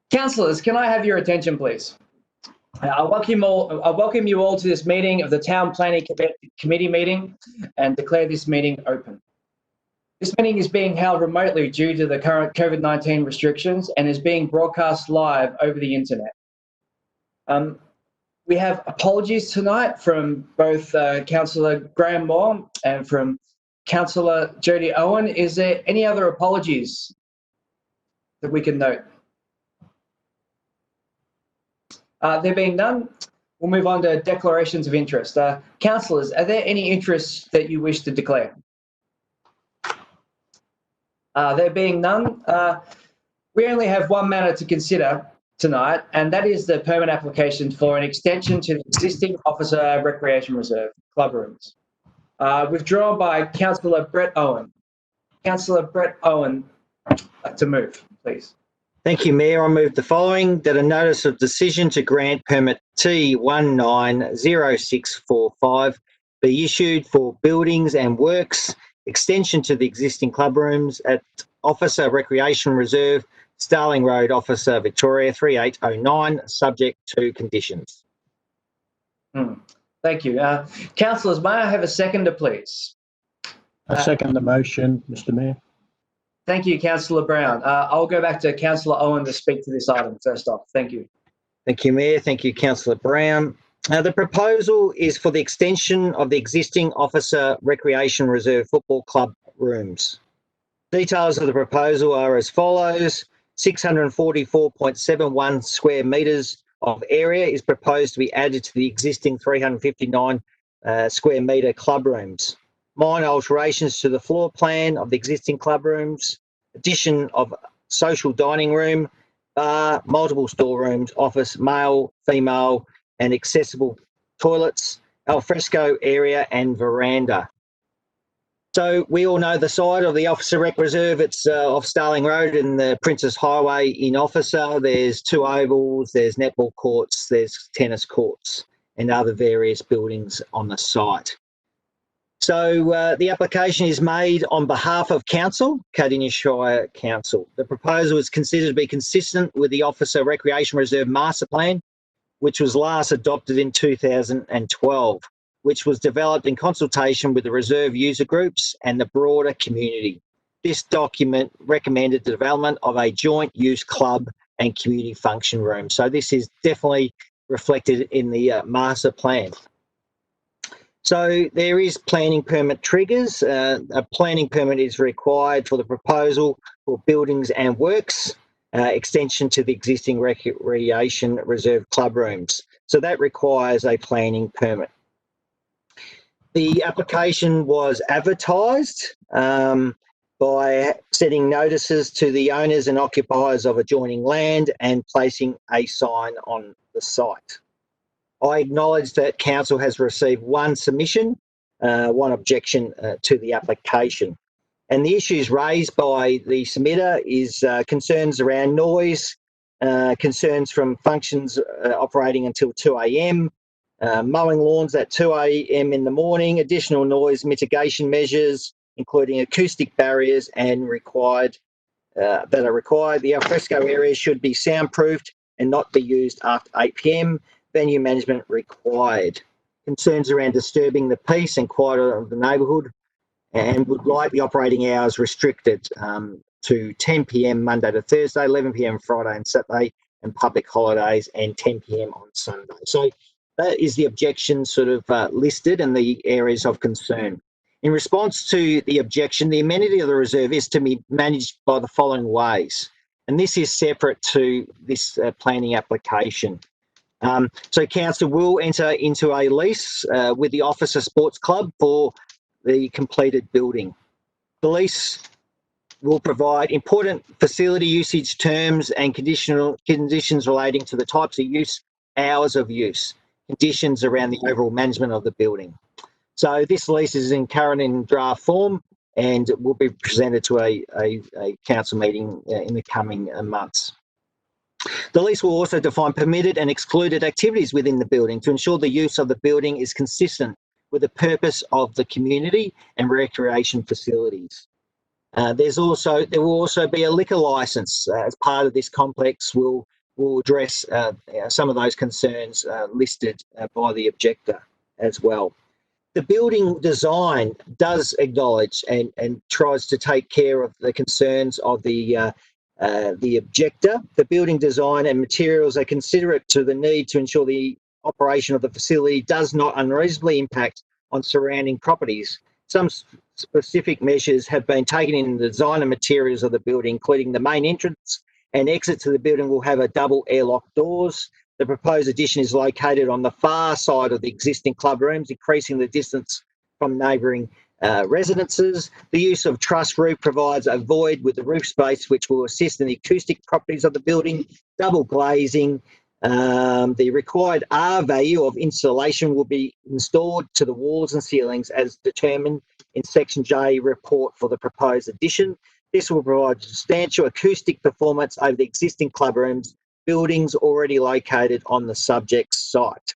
Councillors, can I have your attention, please? I welcome you all to this meeting of the Town Planning Committee meeting and declare this meeting open. This meeting is being held remotely due to the current COVID-19 restrictions and is being broadcast live over the internet. We have apologies tonight from both Councillor Graham Moore and from Councillor Jodie Owen. Is there any other apologies that we can note? There being none, we'll move on to declarations of interest. Councillors, are there any interests that you wish to declare? There being none, we only have one matter to consider tonight, and that is the permit application for an extension to the existing Officer Recreation Reserve club rooms. Withdrawn by Councillor Brett Owen. Councillor Brett Owen, to move, please. Thank you, Mayor. I move the following: that a notice of decision to grant permit T190645 be issued for buildings and works extension to the existing club rooms at Officer Recreation Reserve, Starling Road, Officer, Victoria 3809, subject to conditions. Thank you. Councillors, may I have a seconder, please? I second the motion, Mr. Mayor. Thank you, Councillor Brown. I'll go back to Councillor Owen to speak to this item first off. Thank you. Thank you, Mayor. Thank you, Councillor Brown. The proposal is for the extension of the existing Officer Recreation Reserve Football Club rooms. Details of the proposal are as follows: 644.71 square metres of area is proposed to be added to the existing 359 square metre club rooms. Minor alterations to the floor plan of the existing club rooms, addition of social dining room, bar, multiple storerooms, office, male, female, and accessible toilets, alfresco area and veranda. So we all know the site of the Officer Rec Reserve. It's off Starling Road and the Princess Highway in Officer. There's 2 ovals, there's netball courts, there's tennis courts and other various buildings on the site. So the application is made on behalf of Council, Cardinia Shire Council. The proposal is considered to be consistent with the Officer Recreation Reserve Master Plan, which was last adopted in 2012, which was developed in consultation with the reserve user groups and the broader community. This document recommended the development of a joint use club and community function room. So this is definitely reflected in the master plan. So there is planning permit triggers. A planning permit is required for the proposal for buildings and works, extension to the existing recreation reserve club rooms. So that requires a planning permit. The application was advertised by setting notices to the owners and occupiers of adjoining land and placing a sign on the site. I acknowledge that Council has received one submission, one objection to the application. And the issues raised by the submitter is concerns around noise, concerns from functions operating until 2 a.m, mowing lawns at 2 a.m. in the morning, additional noise mitigation measures, including acoustic barriers and that are required. The alfresco area should be soundproofed and not be used after 8 p.m. Venue management required. Concerns around disturbing the peace and quiet of the neighbourhood, and would like the operating hours restricted to 10 p.m. Monday to Thursday, 11 p.m. Friday and Saturday, and public holidays, and 10 p.m. on Sunday. So that is the objection sort of listed and the areas of concern. In response to the objection, the amenity of the reserve is to be managed by the following ways, and this is separate to this planning application. So Council will enter into a lease with the Officer Sports Club for the completed building. The lease will provide important facility usage terms and conditions relating to the types of use, hours of use, conditions around the overall management of the building. So this lease is current in draft form and will be presented to a council meeting in the coming months. The lease will also define permitted and excluded activities within the building to ensure the use of the building is consistent with the purpose of the community and recreation facilities. There will also be a liquor licence as part of this complex. Will will address some of those concerns listed by the objector as well. The building design does acknowledge and tries to take care of the concerns of the objector. The building design and materials are considerate to the need to ensure the operation of the facility does not unreasonably impact on surrounding properties. Some specific measures have been taken in the design and materials of the building, including the main entrance and exit to the building will have a double airlock doors. The proposed addition is located on the far side of the existing club rooms, increasing the distance from neighbouring residences. The use of truss roof provides a void with the roof space, which will assist in the acoustic properties of the building. Double glazing. The required R value of insulation will be installed to the walls and ceilings as determined in Section J report for the proposed addition. This will provide substantial acoustic performance over the existing club rooms, buildings already located on the subject site.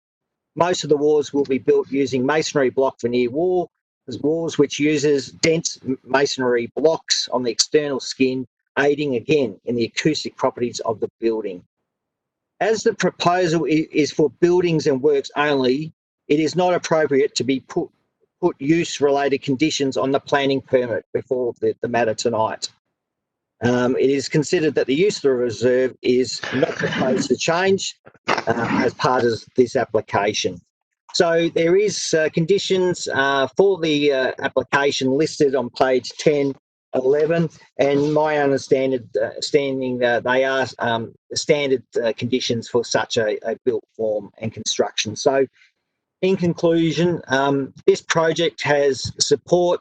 Most of the walls will be built using masonry block veneer walls, which uses dense masonry blocks on the external skin, aiding again in the acoustic properties of the building. As the proposal is for buildings and works only, it is not appropriate to be put use-related conditions on the planning permit before the matter tonight. It is considered that the use of the reserve is not proposed to change as part of this application. So there is conditions for the application listed on page 10, 11, and my understanding they are standard conditions for such a built form and construction. So in conclusion, this project has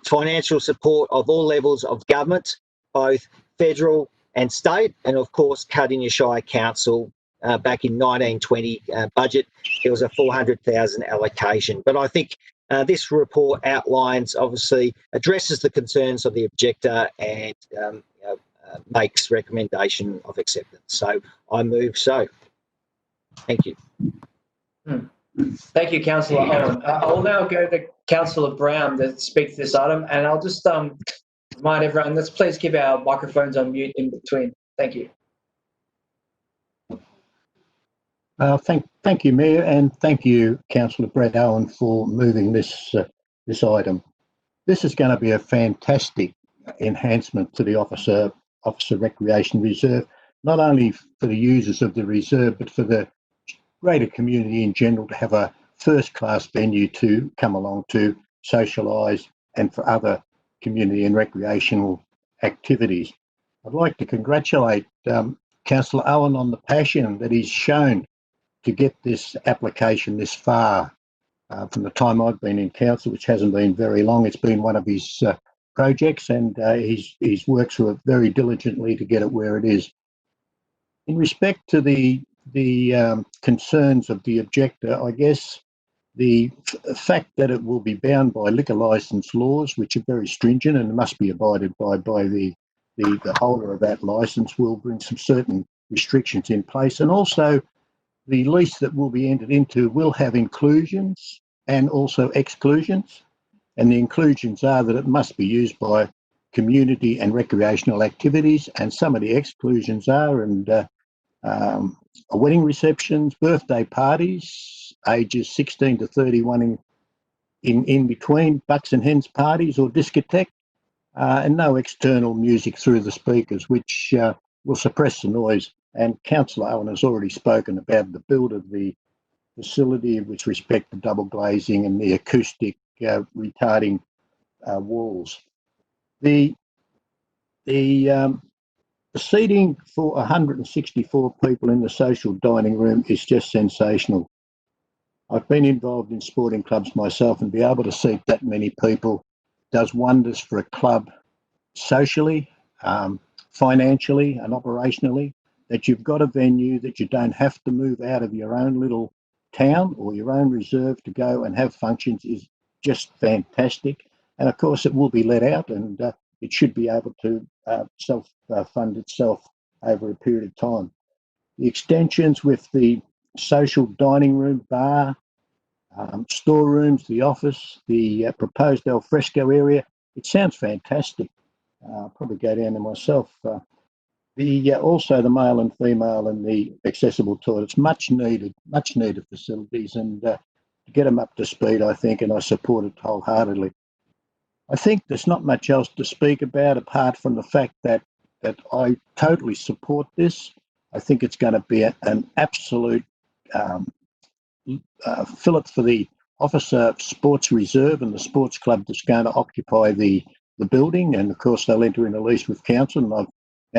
financial support of all levels of government, both federal and state, and of course Cardinia Shire Council. Back in 1920 budget, there was a 400,000 allocation. But I think this report outlines, obviously, addresses the concerns of the objector and makes recommendation of acceptance. So I move so. Thank you. Thank you, Councillor Owen. I'll now go to Councillor Brown to speak to this item, and I'll just remind everyone, let's please keep our microphones on mute in between. Thank you. Thank you, Mayor, and thank you, Councillor Brett Owen, for moving this item. This is going to be a fantastic enhancement to the officer recreation reserve, not only for the users of the reserve, but for the greater community in general to have a first-class venue to come along to socialise and for other community and recreational activities. I'd like to congratulate Councillor Owen on the passion that he's shown to get this application this far. From the time I've been in council, which hasn't been very long, it's been one of his projects, and he's worked through it very diligently to get it where it is. In respect to the concerns of the objector, I guess the fact that it will be bound by liquor licence laws, which are very stringent and must be abided by the holder of that licence, will bring some certain restrictions in place. And also the lease that will be entered into will have inclusions and also exclusions. And the inclusions are that it must be used by community and recreational activities, and some of the exclusions are wedding receptions, birthday parties, ages 16 to 31 in between, bucks and hens parties or discotheque, and no external music through the speakers, which will suppress the noise. And Councillor Owen has already spoken about the build of the facility with respect to double glazing and the acoustic retarding walls. The seating for 164 people in the social dining room is just sensational. I've been involved in sporting clubs myself, and be able to seat that many people does wonders for a club socially, financially and operationally, that you've got a venue that you don't have to move out of your own little town or your own reserve to go and have functions is just fantastic. And of course it will be let out, and it should be able to self-fund itself over a period of time. The extensions with the social dining room, bar, storerooms, the office, the proposed al fresco area, it sounds fantastic. I'll probably go down there myself Also the male and female and the accessible toilets, much needed facilities, and to get them up to speed, I think, and I support it wholeheartedly. I think there's not much else to speak about apart from the fact that I totally support this. I think it's going to be an absolute fillip for the Officer Sports Reserve and the sports club that's going to occupy the building, and of course they'll enter in a lease with council, and I've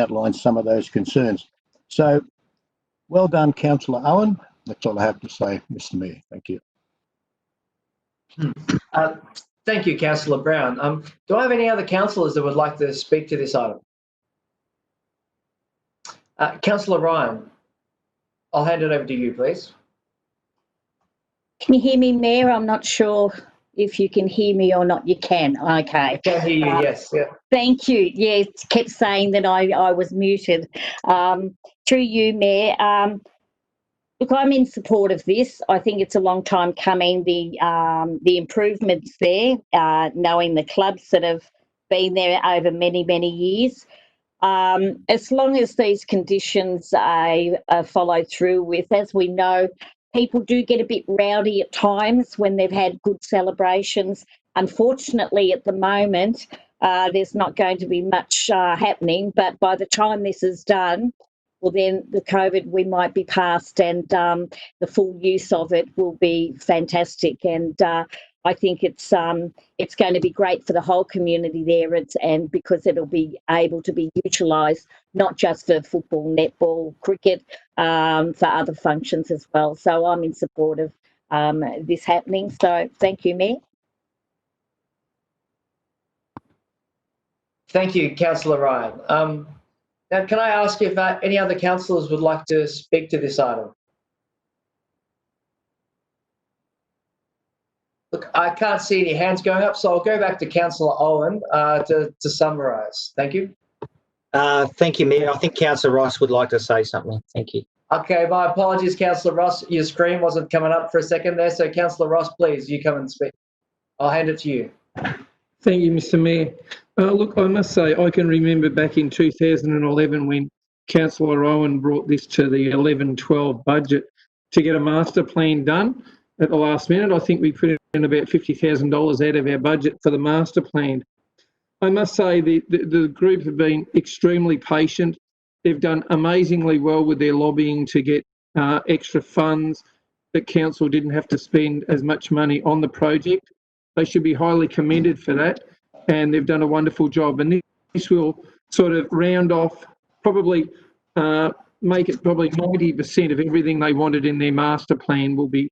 outlined some of those concerns. So well done, Councillor Owen. That's all I have to say, Mr. Mayor. Thank you. Thank you, Councillor Brown. Do I have any other councillors that would like to speak to this item? Councillor Ryan, I'll hand it over to you, please. Can you hear me, Mayor? I'm not sure if you can hear me or not. You can. Okay. I can hear you, yes. Yeah. Thank you. Yeah, it kept saying that I was muted. Through you, Mayor. Look, I'm in support of this. I think it's a long time coming. The improvements there, knowing the clubs that have been there over many, many years. As long as these conditions are followed through with, as we know, people do get a bit rowdy at times when they've had good celebrations. Unfortunately, at the moment, there's not going to be much happening, but by the time this is done, well, then the COVID, we might be past, and the full use of it will be fantastic. And I think it's going to be great for the whole community there, and because it'll be able to be utilised not just for football, netball, cricket, for other functions as well. So I'm in support of this happening. So thank you, Mayor. Thank you, Councillor Ryan. Now, can I ask if any other councillors would like to speak to this item? Look, I can't see any hands going up, so I'll go back to Councillor Owen to summarise. Thank you. Thank you, Mayor. I think Councillor Ross would like to say something. Thank you. Okay, my apologies, Councillor Ross. Your screen wasn't coming up for a second there, so Councillor Ross, please, you come and speak. I'll hand it to you. Thank you, Mr. Mayor. Look, I must say, I can remember back in 2011 when Councillor Owen brought this to the 11-12 budget to get a master plan done at the last minute. I think we put in about $50,000 out of our budget for the master plan. I must say the group have been extremely patient. They've done amazingly well with their lobbying to get extra funds that council didn't have to spend as much money on the project. They should be highly commended for that, and they've done a wonderful job. And this will sort of round off, probably make it probably 90% of everything they wanted in their master plan will be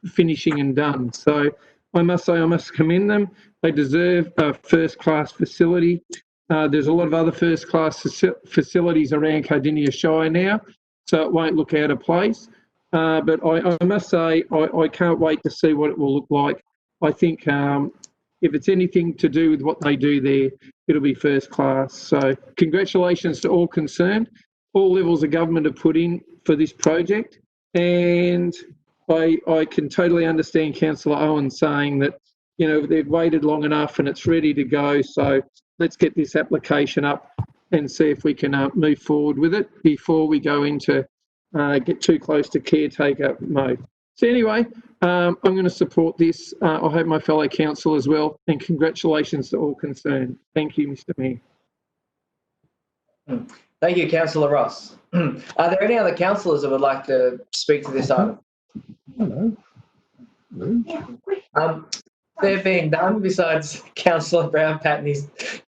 finishing and done. So I must say I must commend them. They deserve a first-class facility. There's a lot of other first-class facilities around Cardinia Shire now, so it won't look out of place. But I must say I can't wait to see what it will look like. I think if it's anything to do with what they do there, it'll be first class. So congratulations to all concerned. All levels of government have put in for this project, and I can totally understand Councillor Owen saying that, you know, they've waited long enough and it's ready to go. So let's get this application up and see if we can move forward with it before we go into get too close to caretaker mode. So anyway, I'm going to support this. I hope my fellow council as well, and congratulations to all concerned. Thank you, Mr. Mayor. Thank you, Councillor Ross. Are there any other councillors that would like to speak to this item? Hello. There being none, besides Councillor Brown patting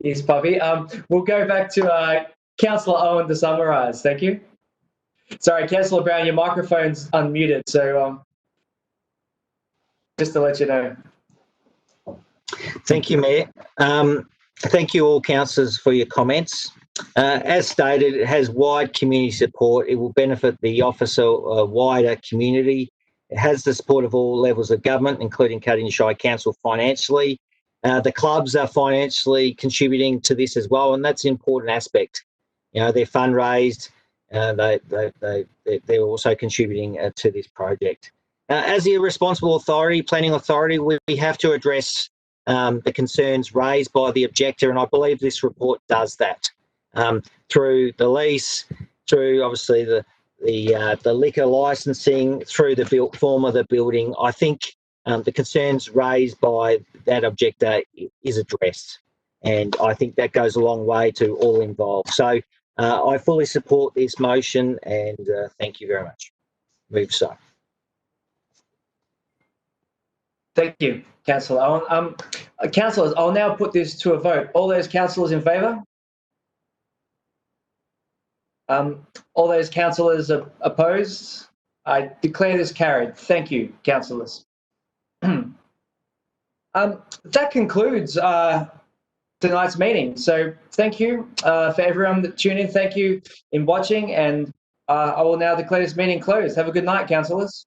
his puppy, we'll go back to Councillor Owen to summarise. Thank you. Sorry, Councillor Brown, your microphone's unmuted, so just to let you know. Thank you, Mayor. Thank you all councillors for your comments. As stated, it has wide community support. It will benefit the officer wider community. It has the support of all levels of government, including Cardinia Shire Council financially. The clubs are financially contributing to this as well, and that's an important aspect. You know, they're fundraised. They're also contributing to this project. As the responsible authority, planning authority, we have to address the concerns raised by the objector, and I believe this report does that. through the lease, through obviously the liquor licensing, through the form of the building. I think the concerns raised by that objector is addressed, and I think that goes a long way to all involved. So I fully support this motion, and thank you very much. Move so. Thank you, Councillor. Councillors, I'll now put this to a vote. All those councillors in favour? All those councillors opposed? I declare this carried. Thank you, councillors. That concludes tonight's meeting. So thank you for everyone that tuned in. Thank you in watching, and I will now declare this meeting closed. Have a good night, councillors.